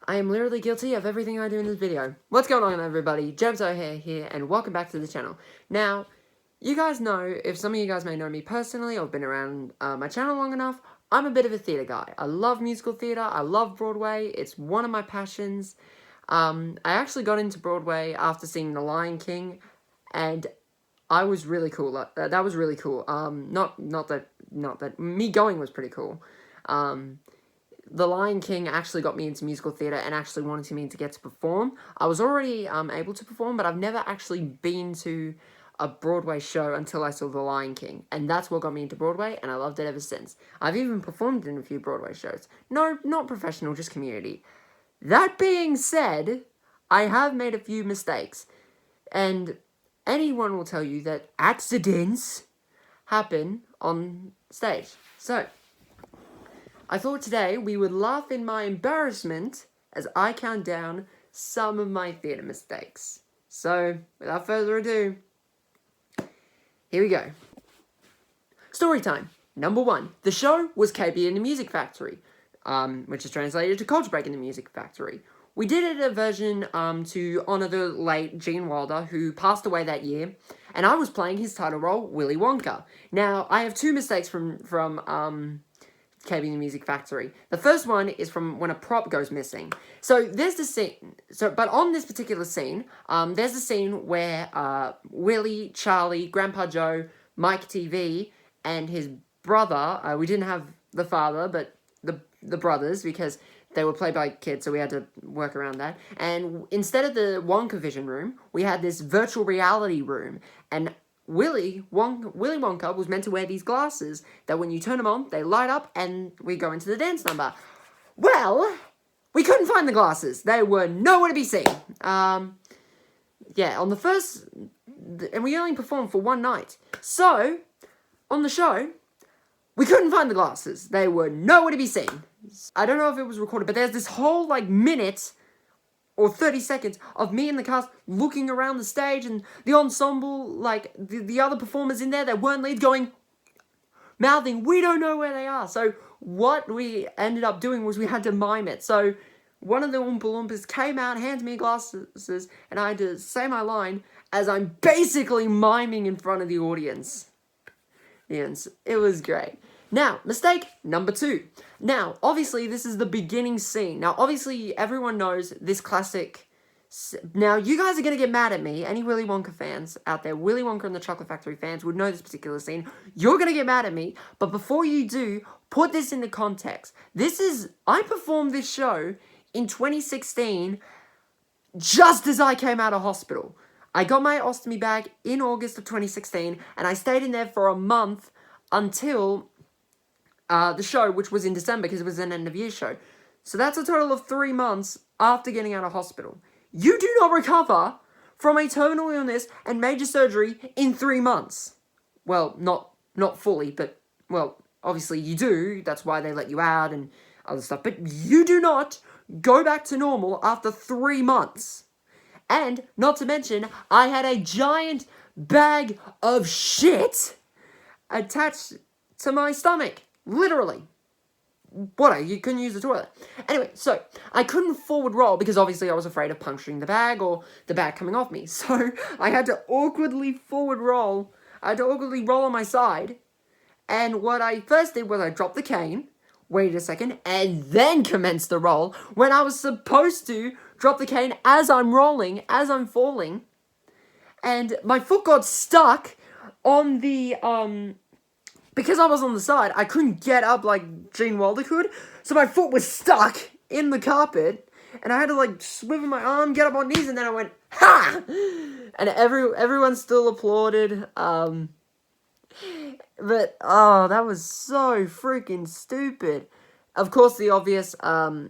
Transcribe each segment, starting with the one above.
I am literally guilty of everything I do in this video. What's going on, everybody? Jebs O'Hare here, and welcome back to the channel. Now, you guys know, if some of you guys may know me personally, or have been around my channel long enough, I'm a bit of a theatre guy. I love musical theatre, I love Broadway, it's one of my passions. I actually got into Broadway after seeing The Lion King, and I was really cool. That was really cool. Not that me going was pretty cool. The Lion King actually got me into musical theatre and actually wanted me to get to perform. I was already able to perform, but I've never actually been to a Broadway show until I saw The Lion King. And that's what got me into Broadway, and I loved it ever since. I've even performed in a few Broadway shows. No, not professional, just community. That being said, I have made a few mistakes. And anyone will tell you that accidents happen on stage. So, I thought today we would laugh in my embarrassment as I count down some of my theatre mistakes. So, without further ado, here we go. Story time. Number 1. The show was KB in the Music Factory, which is translated to Culture Break in the Music Factory. We did it a version to honour the late Gene Wilder, who passed away that year, and I was playing his title role, Willy Wonka. Now, I have 2 mistakes from KB in the Music Factory. The first one is from when a prop goes missing. So there's the scene. But on this particular scene, there's the scene where Willie, Charlie, Grandpa Joe, Mike TV, and his brother. We didn't have the father, but the brothers, because they were played by kids, so we had to work around that. And instead of the Wonka Vision room, we had this virtual reality room, and Willy Wonka was meant to wear these glasses that when you turn them on, they light up and we go into the dance number. Well, we couldn't find the glasses. They were nowhere to be seen. Yeah, on the first... And we only performed for one night. So, on the show, we couldn't find the glasses. They were nowhere to be seen. I don't know if it was recorded, but there's this whole, minute or 30 seconds of me and the cast looking around the stage and the ensemble, the other performers in there that weren't leads mouthing, we don't know where they are. So what we ended up doing was we had to mime it. So one of the Oompa Loompas came out, hands me glasses, and I had to say my line as I'm basically miming in front of the audience. Yes, it was great. Now, mistake number 2. Now, obviously, this is the beginning scene. Now, obviously, everyone knows this classic... Now, you guys are going to get mad at me. Any Willy Wonka fans out there, Willy Wonka and the Chocolate Factory fans would know this particular scene. You're going to get mad at me. But before you do, put this into context. I performed this show in 2016 just as I came out of hospital. I got my ostomy bag in August of 2016, and I stayed in there for a month until... the show, which was in December because it was an end-of-year show. So that's a total of 3 months after getting out of hospital. You do not recover from a terminal illness and major surgery in 3 months. Well, not fully, but, well, obviously you do. That's why they let you out and other stuff. But you do not go back to normal after 3 months. And, not to mention, I had a giant bag of shit attached to my stomach. Literally. What? You couldn't use the toilet. Anyway, so, I couldn't forward roll because obviously I was afraid of puncturing the bag or the bag coming off me. So, I had to awkwardly forward roll. I had to awkwardly roll on my side. And what I first did was I dropped the cane, waited a second, and then commenced the roll when I was supposed to drop the cane as I'm rolling, as I'm falling. And my foot got stuck on the, because I was on the side, I couldn't get up like Gene Wilder could, so my foot was stuck in the carpet, and I had to, swivel my arm, get up on knees, and then I went, ha! And everyone still applauded, but, oh, that was so freaking stupid. Of course, the obvious, I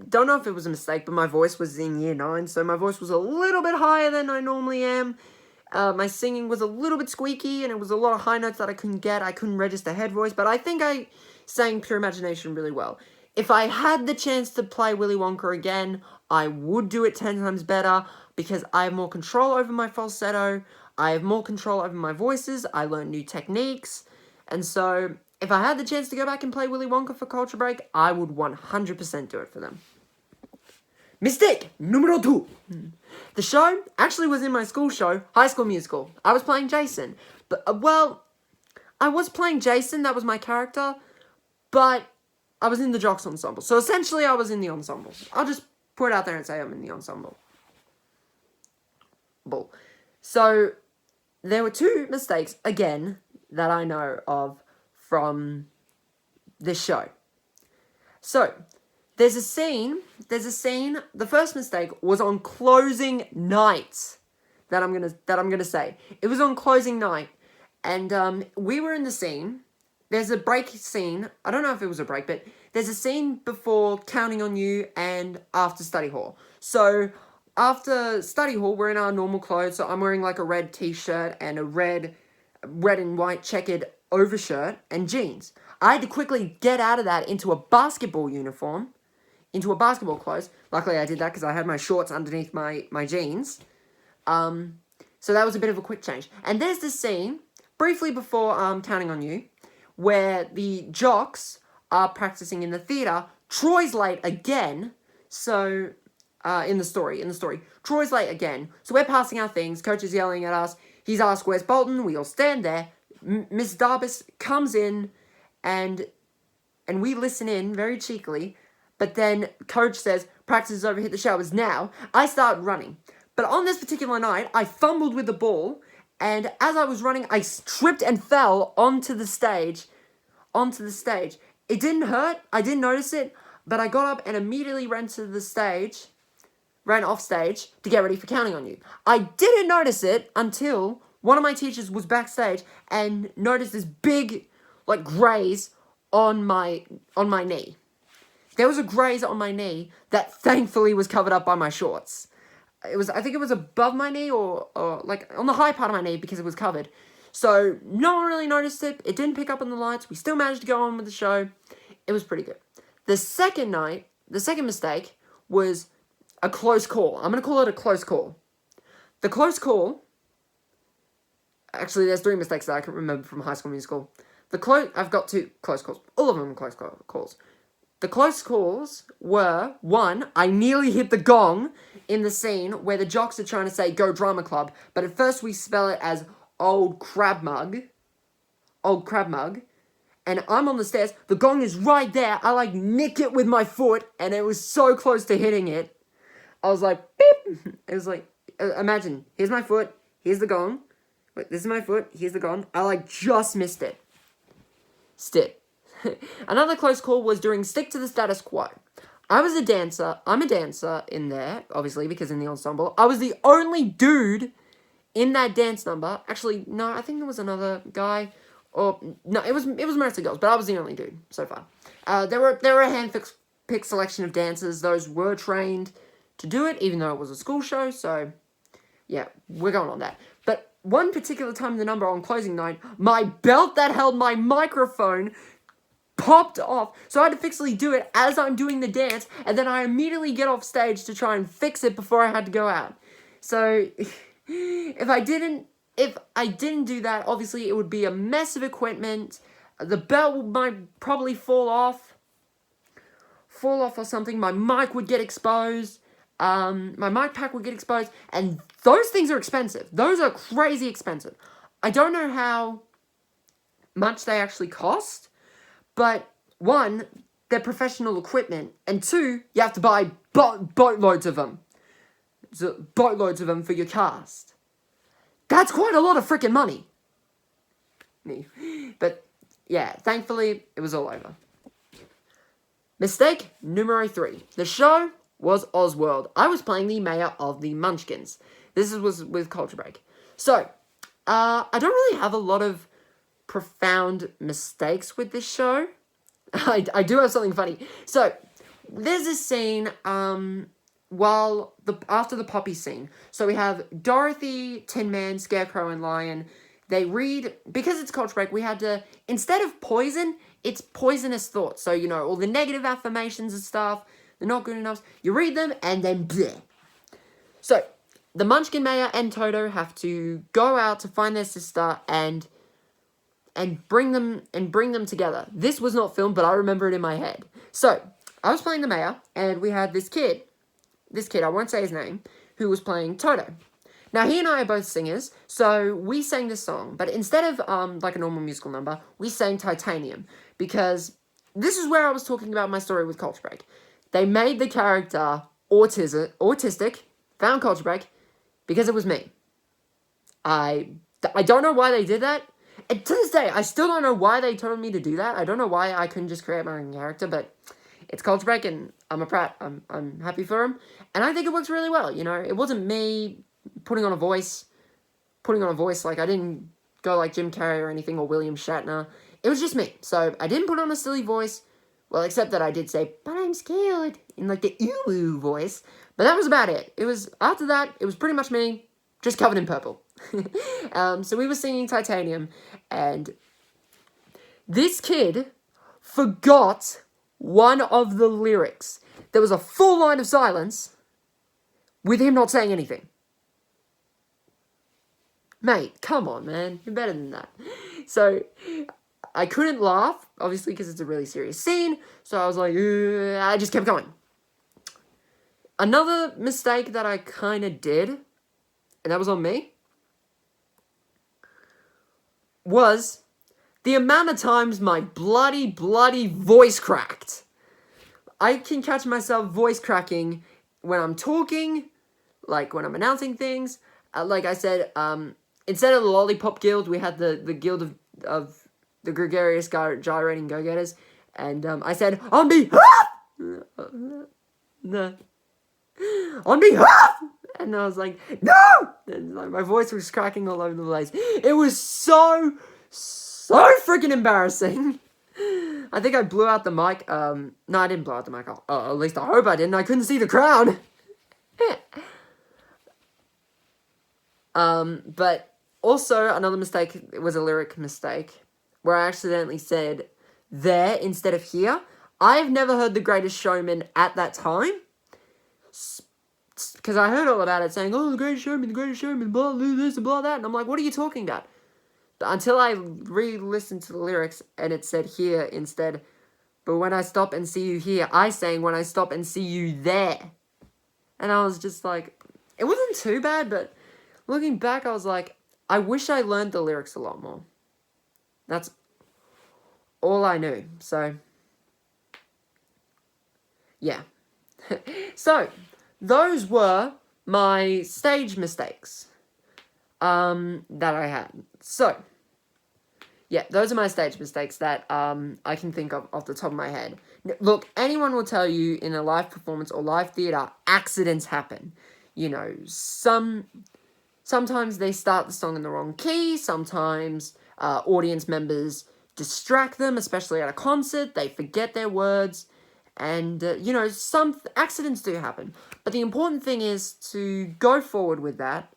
don't know if it was a mistake, but my voice was in year 9, so my voice was a little bit higher than I normally am. My singing was a little bit squeaky, and it was a lot of high notes that I couldn't get. I couldn't register head voice, but I think I sang Pure Imagination really well. If I had the chance to play Willy Wonka again, I would do it 10 times better, because I have more control over my falsetto, I have more control over my voices, I learned new techniques, and so, if I had the chance to go back and play Willy Wonka for Culture Break, I would 100% do it for them. Mistake numero two. The show actually was in my school show, High School Musical. I was playing Jason. But, I was playing Jason, that was my character, but I was in the Jocks ensemble. So essentially, I was in the ensemble. I'll just put it out there and say I'm in the ensemble. So, there were two mistakes, again, that I know of from this show. So, there's a scene, the first mistake was on closing night, that I'm gonna say. It was on closing night, and, we were in the scene. There's a break scene, I don't know if it was a break, but there's a scene before Counting on You and after study hall. So, after study hall, we're in our normal clothes, so I'm wearing like a red t-shirt and a red and white checkered overshirt and jeans. I had to quickly get out of that into a basketball uniform, into a basketball clothes. Luckily, I did that because I had my shorts underneath my jeans. So that was a bit of a quick change. And there's this scene, briefly before Counting on You, where the jocks are practicing in the theater. Troy's late again, so... in the story. Troy's late again. So we're passing our things. Coach is yelling at us. He's asked, where's Bolton? We all stand there. Miss Darbus comes in and we listen in very cheekily. But then Coach says, practice is over, hit the showers now. I start running. But on this particular night, I fumbled with the ball. And as I was running, I tripped and fell onto the stage. It didn't hurt. I didn't notice it. But I got up and immediately ran off stage to get ready for Counting on You. I didn't notice it until one of my teachers was backstage and noticed this big, graze on my knee. There was a graze on my knee that thankfully was covered up by my shorts. I think it was above my knee or on the high part of my knee because it was covered. So no one really noticed it. It didn't pick up on the lights. We still managed to go on with the show. It was pretty good. The second mistake was a close call. I'm going to call it a close call. The close call... Actually, there's 3 mistakes that I can remember from High School Musical. I've got 2 close calls. All of them are close calls. The close calls were, 1, I nearly hit the gong in the scene where the jocks are trying to say, go drama club, but at first we spell it as old crab mug, and I'm on the stairs, the gong is right there, I nick it with my foot, and it was so close to hitting it. I was like, beep! It was imagine, here's my foot, here's the gong. Wait, this is my foot, here's the gong. I, just missed it. Another close call was during Stick to the Status Quo. I'm a dancer in there, obviously, because in the ensemble. I was the only dude in that dance number. Actually, no, I think there was another guy. Or, no, it was mostly girls, but I was the only dude, so far. There were a hand-picked selection of dancers. Those were trained to do it, even though it was a school show, so yeah, we're going on that. But one particular time in the number on closing night, my belt that held my microphone popped off, so I had to fixly do it as I'm doing the dance, and then I immediately get off stage to try and fix it before I had to go out. So, if I didn't do that, obviously it would be a mess of equipment, the belt might probably fall off or something, my mic would get exposed, my mic pack would get exposed, and those things are expensive. Those are crazy expensive. I don't know how much they actually cost, but 1, they're professional equipment, and 2, you have to buy boatloads of them. Boatloads of them for your cast. That's quite a lot of freaking money. But, yeah, thankfully, it was all over. Mistake numero 3. The show was Oswald. I was playing the mayor of the Munchkins. This was with Culture Break. So, I don't really have a lot of profound mistakes with this show. I do have something funny. So, there's this scene, after the Poppy scene. So we have Dorothy, Tin Man, Scarecrow, and Lion. They read, because it's Culture Break, we had to, instead of poison, it's poisonous thoughts. So, all the negative affirmations and stuff, they're not good enough. You read them, and then bleh. So, the Munchkin Mayor and Toto have to go out to find their sister and bring them together. This was not filmed, but I remember it in my head. So, I was playing the mayor, and we had this kid. this kid, I won't say his name, who was playing Toto. Now, he and I are both singers, so we sang this song, but instead of, like a normal musical number, we sang Titanium, because this is where I was talking about my story with Culture Break. They made the character autistic, found Culture Break, because it was me. I don't know why they did that, and to this day, I still don't know why they told me to do that. I don't know why I couldn't just create my own character, but it's Culture Break, and I'm a prat. I'm happy for him, and I think it works really well, you know? It wasn't me putting on a voice, like, I didn't go like Jim Carrey or anything, or William Shatner. It was just me, so I didn't put on a silly voice, well, except that I did say, but I'm scared, in like the ooh voice, but that was about it. After that, it was pretty much me, just covered in purple. So we were singing Titanium, and this kid forgot one of the lyrics. There was a full line of silence, with him not saying anything. Mate, come on, man. You're better than that. So, I couldn't laugh, obviously, because it's a really serious scene. So I was like, I just kept going. Another mistake that I kind of did, and that was on me, was the amount of times my bloody voice cracked. I can catch myself voice cracking when I'm talking, like when I'm announcing things. Like I said, instead of the Lollipop Guild, we had the Guild of the Gregarious Gyrating Go-Getters, and I said, on behalf! On behalf! And I was like, no! And like, my voice was cracking all over the place. It was so freaking embarrassing. I think I blew out the mic. No, I didn't blow out the mic. At least I hope I didn't. I couldn't see the crowd. But also another mistake was a lyric mistake where I accidentally said there instead of here. I've never heard The Greatest Showman at that time, because I heard all about it saying, oh, The Greatest Showman, blah, blah, this and blah, that, and I'm like, what are you talking about? Until I re-listened to the lyrics, and it said here instead, but when I stop and see you here, I sang when I stop and see you there. And I was just like, it wasn't too bad, but looking back, I was like, I wish I learned the lyrics a lot more. That's all I knew, so, yeah. So, those were my stage mistakes, that I had. So, yeah, those are my stage mistakes that, I can think of off the top of my head. Look, anyone will tell you in a live performance or live theatre, accidents happen. You know, sometimes they start the song in the wrong key, sometimes, audience members distract them, especially at a concert, they forget their words, and, you know, some accidents do happen. But the important thing is to go forward with that.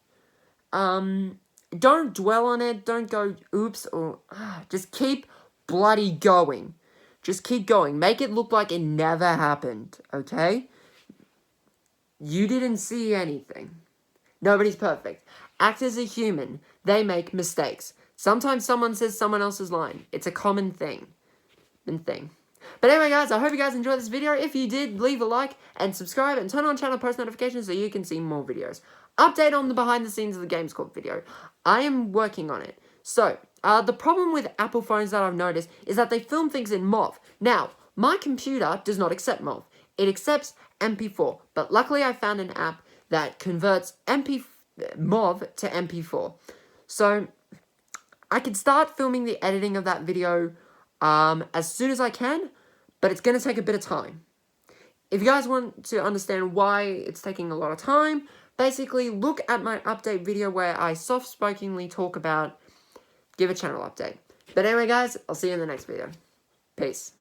Don't dwell on it, don't go, oops, or, just keep bloody going. Just keep going. Make it look like it never happened, okay? You didn't see anything. Nobody's perfect. Actors are human. They make mistakes. Sometimes someone says someone else's line. It's a common thing. But anyway, guys, I hope you guys enjoyed this video. If you did, leave a like and subscribe and turn on channel post notifications so you can see more videos. Update on the behind the scenes of the Games Corp video. I am working on it. So, the problem with Apple phones that I've noticed is that they film things in MOV. Now, my computer does not accept MOV. It accepts MP4. But luckily I found an app that converts MOV to MP4. So, I can start filming the editing of that video as soon as I can, but it's going to take a bit of time. If you guys want to understand why it's taking a lot of time, basically look at my update video where I soft-spokenly talk about give a channel update. But anyway, guys, I'll see you in the next video. Peace.